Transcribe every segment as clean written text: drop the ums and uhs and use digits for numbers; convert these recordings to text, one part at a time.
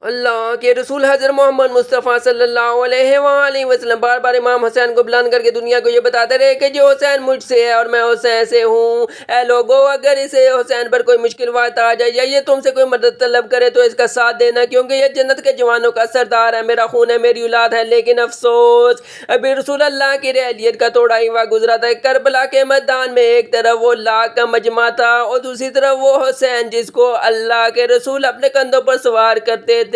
اللہ کے رسول حضرت محمد مصطفیٰ صلی اللہ علیہ وآلہ وسلم بار بار امام حسین کو بلند کر کے دنیا کو یہ بتاتے رہے کہ جو حسین مجھ سے ہے اور میں حسین سے ہوں۔ اے لوگو، اگر اسے حسین پر کوئی مشکل وقت آ جائے یا یہ تم سے کوئی مدد طلب کرے تو اس کا ساتھ دینا، کیونکہ یہ جنت کے جوانوں کا سردار ہے، میرا خون ہے، میری اولاد ہے۔ لیکن افسوس، ابھی رسول اللہ کی رحلیت کا تھوڑا ہی وقت گزرا تھا۔ کربلا کے میدان میں ایک طرف وہ لاکھ کا مجمع تھا اور دوسری طرف وہ حسین جس کو اللہ کے رسول اپنے کندھوں پر سوار کرتے تھے۔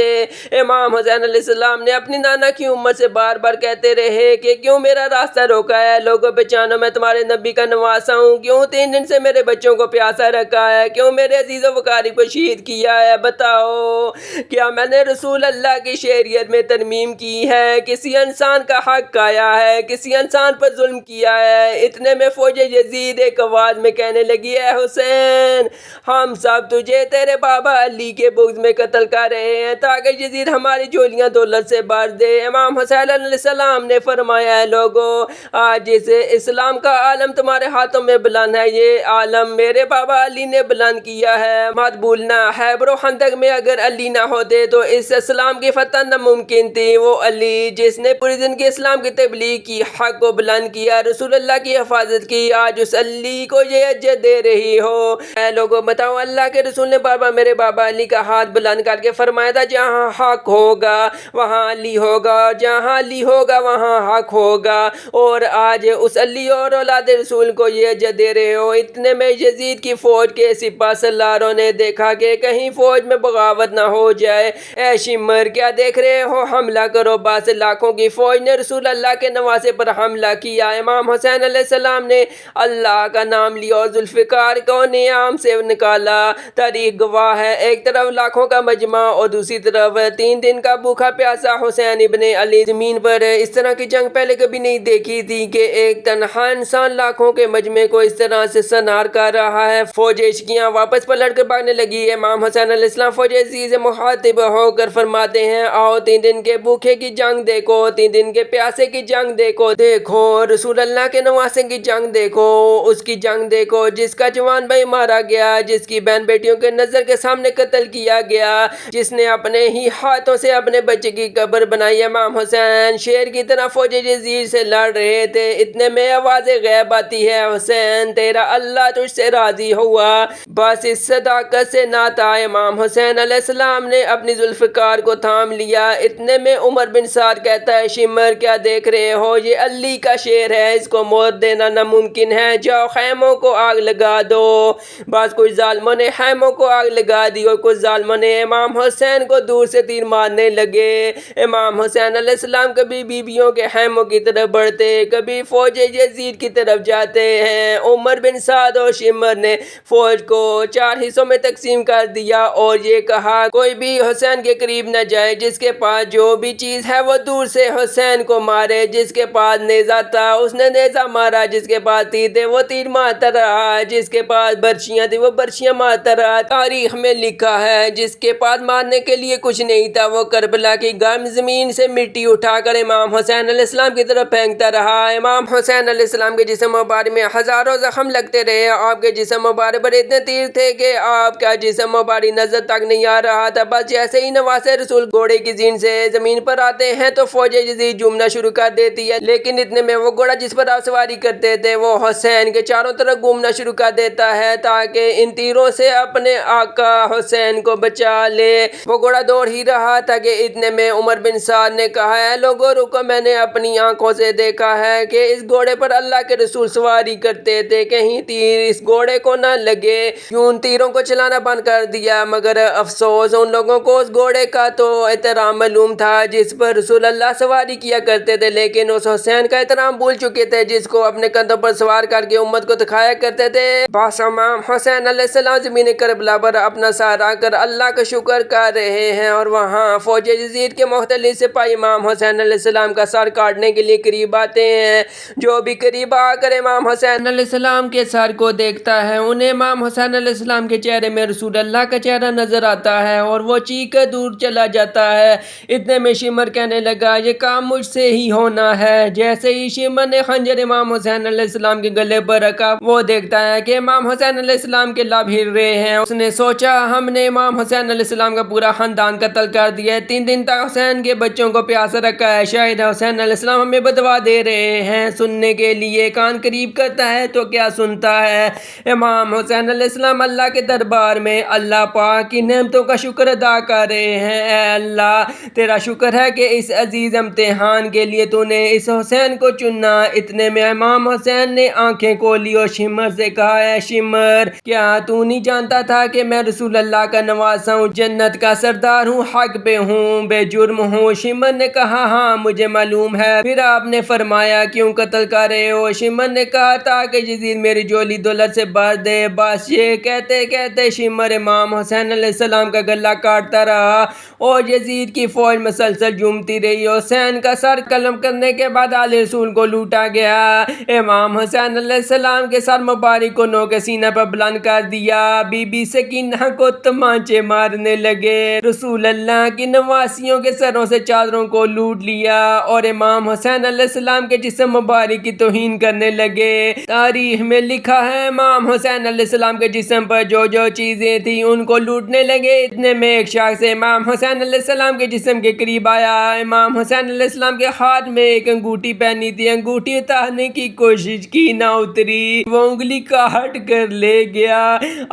امام حسین علیہ السلام نے اپنی نانا کی امت سے بار بار کہتے رہے کہ کیوں میرا راستہ روکا ہے؟ لوگوں پہچانو، میں تمہارے نبی کا نواسا ہوں۔ کیوں 3 دن سے میرے بچوں کو پیاسا رکھا ہے؟ کیوں میرے عزیز و وقاری کو شہید کیا ہے؟ بتاؤ، کیا میں نے رسول اللہ کی شریعت میں ترمیم کی ہے؟ کسی انسان کا حق کھایا ہے؟ کسی انسان پر ظلم کیا ہے؟ اتنے میں فوج یزید ایک آواز میں کہنے لگی، اے حسین، ہم سب تجھے تیرے بابا علی کے بغض میں قتل کر رہے ہیں تاکہ یزید ہماری جھولیاں دولت سے بھر دے۔ امام حسین علیہ السلام نے فرمایا، ہے لوگو، آج اس اسلام کا عالم تمہارے ہاتھوں میں بلند ہے، یہ عالم میرے بابا علی نے بلند کیا ہے۔ مت بھولنا، خیبر و خندق میں اگر علی نہ ہوتے تو اس اسلام کی فتح ناممکن تھی۔ وہ علی جس نے پوری زندگی اسلام کی تبلیغ کی، حق کو بلند کیا، رسول اللہ کی حفاظت کی، آج اس علی کو یہ عزت دے رہی ہو۔ اے لوگو، بتاؤ، اللہ کے رسول نے بار بار میرے بابا علی کا ہاتھ بلند کر کے فرمایا تھا، جہاں حق ہوگا وہاں علی ہوگا، جہاں علی ہوگا وہاں حق ہوگا، اور آج اس علی اور اولاد رسول کو یہ عزت دے رہے ہو۔ اتنے میں یزید کی فوج کے سپاہ سالاروں نے دیکھا کہ کہیں فوج میں بغاوت نہ ہو جائے۔ اے شمر، کیا دیکھ رہے ہو؟ حملہ کرو۔ بس لاکھوں کی فوج نے رسول اللہ کے نواسے پر حملہ کیا۔ امام حسین علیہ السلام نے اللہ کا نام لیا اور ذوالفقار کو نیام سے نکالا۔ تاریخ گواہ ہے، ایک طرف لاکھوں کا مجمع اور دوسری طرف 3 دن کا بھوکا پیاسا حسین ابن علی۔ زمین پر اس طرح کی جنگ پہلے کبھی نہیں دیکھی تھی کہ ایک تنہا انسان لاکھوں کے مجمع کو اس طرح سے سنار کر رہا ہے۔ فوج عشقیاں واپس پلٹ کر بھاگنے لگی۔ امام حسین علیہ السلام فوج عزیز سے مخاطب ہو کر فرماتے ہیں، آؤ 3 دن کے بھوکے کی جنگ دیکھو، 3 دن کے پیاسے کی جنگ دیکھو، دیکھو رسول اللہ کے نواسے کی جنگ دیکھو، اس کی جنگ دیکھو جس کا جوان بھائی مارا گیا، جس کی بہن بیٹیوں کے نظر کے سامنے قتل کیا گیا، جس نے اپنے ہی ہاتھوں سے اپنے بچے کی قبر بنائی۔ امام حسین شیر کی طرح فوج یزید سے لڑ رہے تھے۔ اتنے میں آواز غیب آتی ہے، حسین، تیرا اللہ تجھ سے راضی ہوا۔ بس اس صداقت سے نہ تھا، امام حسین علیہ السلام نے اپنی ذوالفقار کو تھام لیا۔ اتنے میں عمر بن سعد کہتا ہے، شمر، کیا دیکھ رہے ہو؟ یہ علی کا شیر ہے، اس کو موت دینا ناممکن ہے، جاؤ خیموں کو آگ لگا دو۔ بس کچھ ظالموں نے خیموں کو آگ لگا دی اور کچھ ظالموں نے امام حسین کو دور سے تیر مارنے لگے۔ امام حسین علیہ السلام کبھی بیویوں کے خیموں کی طرف بڑھتے، کبھی فوج یزید کی طرف جاتے ہیں۔ عمر بن سعد اور شمر نے فوج کو 4 حصوں میں تقسیم کر دیا اور یہ کہا، کوئی بھی حسین کے قریب نہ جائے، جس کے پاس جو بھی چیز ہے وہ دور سے حسین کو مارے۔ جس کے پاس نیزہ تھا اس نے نیزہ مارا، جس کے پاس تیر تھے وہ تیر مارتا رہا، جس کے پاس برچیاں تھی وہ برچیاں مارتا رہا۔ تاریخ میں لکھا ہے، جس کے پاس مارنے کے لیے کچھ نہیں تھا وہ کربلا کی گرم زمین سے مٹی اٹھا کر امام حسین علیہ السلام کی طرف پھینکتا رہا۔ امام حسین علیہ السلام کے جسم مبارک میں ہزاروں زخم لگتے رہے۔ آپ کے جسم مبارک پر اتنے تیر تھے کہ آپ کا جسم مبارک نظر تک نہیں آ رہا تھا۔ بس جیسے ہی نواسے رسول گھوڑے کی زین سے زمین پر آتے ہیں تو فوج یزید جھومنا شروع کر دیتی ہے، لیکن اتنے میں وہ گھوڑا جس پر آپ سواری کرتے تھے وہ حسین کے چاروں طرف گھومنا شروع کر دیتا ہے تاکہ ان تیروں سے اپنے آقا حسین کو بچا لے۔ وہ گھوڑا دوڑ ہی رہا تھا کہ اتنے میں عمر بن سعد نے کہا، اے لوگو، رکو، میں نے اپنی آنکھوں سے دیکھا ہے کہ اس گھوڑے پر اللہ کے رسول سواری کرتے تھے، کہیں تیر اس گھوڑے کو نہ لگے۔ کیوں ان تیروں کو چلانا بند کر دیا؟ مگر افسوس، ان لوگوں کو اس گھوڑے کا تو احترام معلوم تھا جس پر رسول اللہ سواری کیا کرتے تھے، لیکن اس حسین کا احترام بھول چکے تھے جس کو اپنے کندھوں پر سوار کر کے امت کو دکھایا کرتے تھے۔ بس امام حسین علیہ السلام زمین کربلا پر اپنا سر رکھ کر اللہ کا شکر کر رہے ہیں اور وہاں فوج یزید کے مختلف سپاہی امام حسین علیہ السلام کا سر کاٹنے کے لیے قریب آتے ہیں۔ جو بھی قریب آ کر امام حسین علیہ السلام کے سر کو دیکھتا ہے انہیں امام حسین علیہ السلام کے چہرے میں رسول اللہ کا چہرہ نظر آتا ہے اور وہ چیخ کر دور چلا جاتا ہے۔ اتنے میں شمر کہنے لگا، یہ کام مجھ سے ہی ہونا ہے۔ جیسے ہی شمر نے خنجر امام حسین علیہ السلام کے گلے پر رکھا وہ دیکھتا ہے کہ امام حسین علیہ السلام کے لب ہل رہے ہیں۔ اس نے سوچا، ہم نے امام حسین علیہ السلام کا پورا خاندان خاندان قتل کر دیا ہے، 3 دن تک حسین کے بچوں کو پیاسا رکھا ہے۔ شاید حسین علیہ السلام ہمیں بدوا دے رہے ہیں، سننے کے لیے کان قریب کرتا ہے تو کیا سنتا ہے۔ امام حسین علیہ السلام اللہ کے دربار میں اللہ پاک کی نعمتوں کا شکر ادا کر رہے ہیں۔ اے اللہ، تیرا شکر ہے کہ اس عزیز امتحان کے لیے تو نے اس حسین کو چنا۔ اتنے میں امام حسین نے آنکھیں کھولی اور شمر سے کہا، اے شمر، کیا تو نہیں جانتا تھا کہ میں رسول اللہ کا نواسا ہوں، جنت کا سردار ہوں، حق پہ ہوں، بے جرم ہوں؟ شمر نے کہا، ہاں مجھے معلوم ہے۔ پھر آپ نے فرمایا، کیوں قتل کر رہے ہو؟ شمر نے کہا، تاکہ یزید میری جھولی دولت سے بھر دے۔ بس یہ کہتے کہتے شمر امام حسین علیہ السلام کا گلا کاٹتا رہا اور یزید کی فوج مسلسل جھومتی رہی۔ حسین کا سر قلم کرنے کے بعد آل رسول کو لوٹا گیا۔ امام حسین علیہ السلام کے سر مبارک کو نوک سینہ پر بلند کر دیا۔ بی بی سکینہ کو تمانچے مارنے لگے۔ رسول اللہ کی نواسیوں کے سروں سے چادروں کو لوٹ لیا اور امام حسین علیہ السلام کے جسم مبارک کی توہین کرنے لگے۔ تاریخ میں لکھا ہے، امام حسین علیہ السلام کے جسم پر جو جو چیزیں تھیں ان کو لوٹنے لگے۔ اتنے میں ایک شخص امام حسین علیہ السلام کے جسم کے قریب آیا۔ امام حسین علیہ السلام کے ہاتھ میں ایک انگوٹھی پہنی تھی، انگوٹھی اتارنے کی کوشش کی، نہ اتری، وہ انگلی کاٹ کر لے گیا۔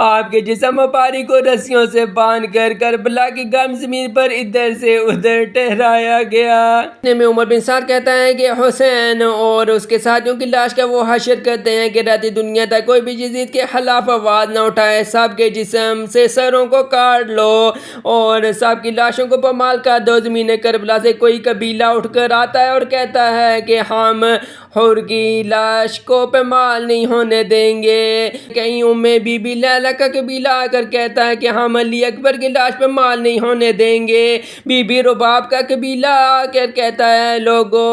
آپ کے جسم مبارک کو رسیوں سے باندھ کر کربلا کی گرم زمین پر ادھر سے ادھر ٹہرایا گیا۔ اتنے میں عمر بن سعد کہتا ہے کہ حسین اور اس کے ساتھیوں کی لاش کا وہ حشر کرتے ہیں کہ رہتی دنیا تک کوئی بھی یزید کے خلاف آواز نہ اٹھائے، سب کے جسم سے سروں کو کاٹ لو اور سب کی لاشوں کو پامال کر دو۔ زمین کربلا سے کوئی قبیلہ اٹھ کر آتا ہے اور کہتا ہے کہ ہم حر کی لاش کو پامال نہیں ہونے دیں گے۔ کہیں ام بی بی لیلہ کا قبیلہ آ کر کہتا ہے کہ ہم علی اکبر کی لاش پامال نہیں ہونے دیں گے۔ بی بی رباب کا قبیلہ آ کر کہتا ہے، لوگو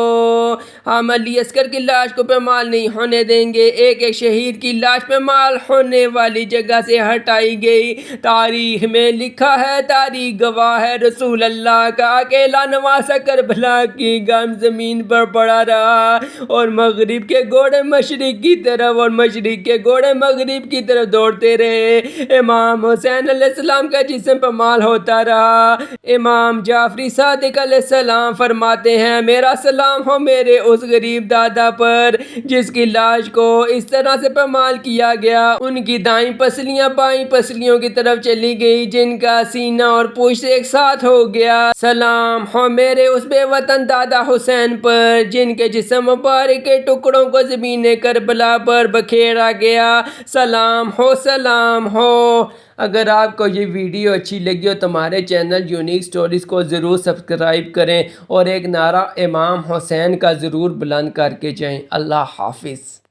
ہم علی اصغر کی لاش کو پامال نہیں ہونے دیں گے۔ ایک ایک شہید کی لاش پامال ہونے والی جگہ سے ہٹائی گئی۔ تاریخ میں لکھا ہے، تاریخ گواہ ہے، رسول اللہ کا اکیلا نواسا کربلا کی گرم زمین پر پڑا رہا اور مغرب کے گھوڑے مشرق کی طرف اور مشرق کے گھوڑے مغرب کی طرف دوڑتے رہے۔ امام حسین علیہ السلام کا جسم پامال ہوتا رہا۔ امام جعفری صادق علیہ السلام فرماتے ہیں، میرا سلام ہو میرے اس غریب دادا پر جس کی لاش کو اس طرح سے پامال کیا گیا۔ ان کی دائیں پسلیاں بائیں پسلیوں کی طرف چلی گئی، جن کا سینہ اور پشت ایک ساتھ ہو گیا۔ سلام ہو میرے اس بے وطن دادا حسین پر جن کے جسم مبارک کے ٹکڑوں کو زمین کربلا پر بکھیرا گیا۔ سلام ہو، سلام ہو۔ اگر آپ کو یہ ویڈیو اچھی لگی ہو تو ہمارے چینل یونیک سٹوریز کو ضرور سبسکرائب کریں اور ایک نعرہ امام حسین کا ضرور بلند کر کے جائیں۔ اللہ حافظ۔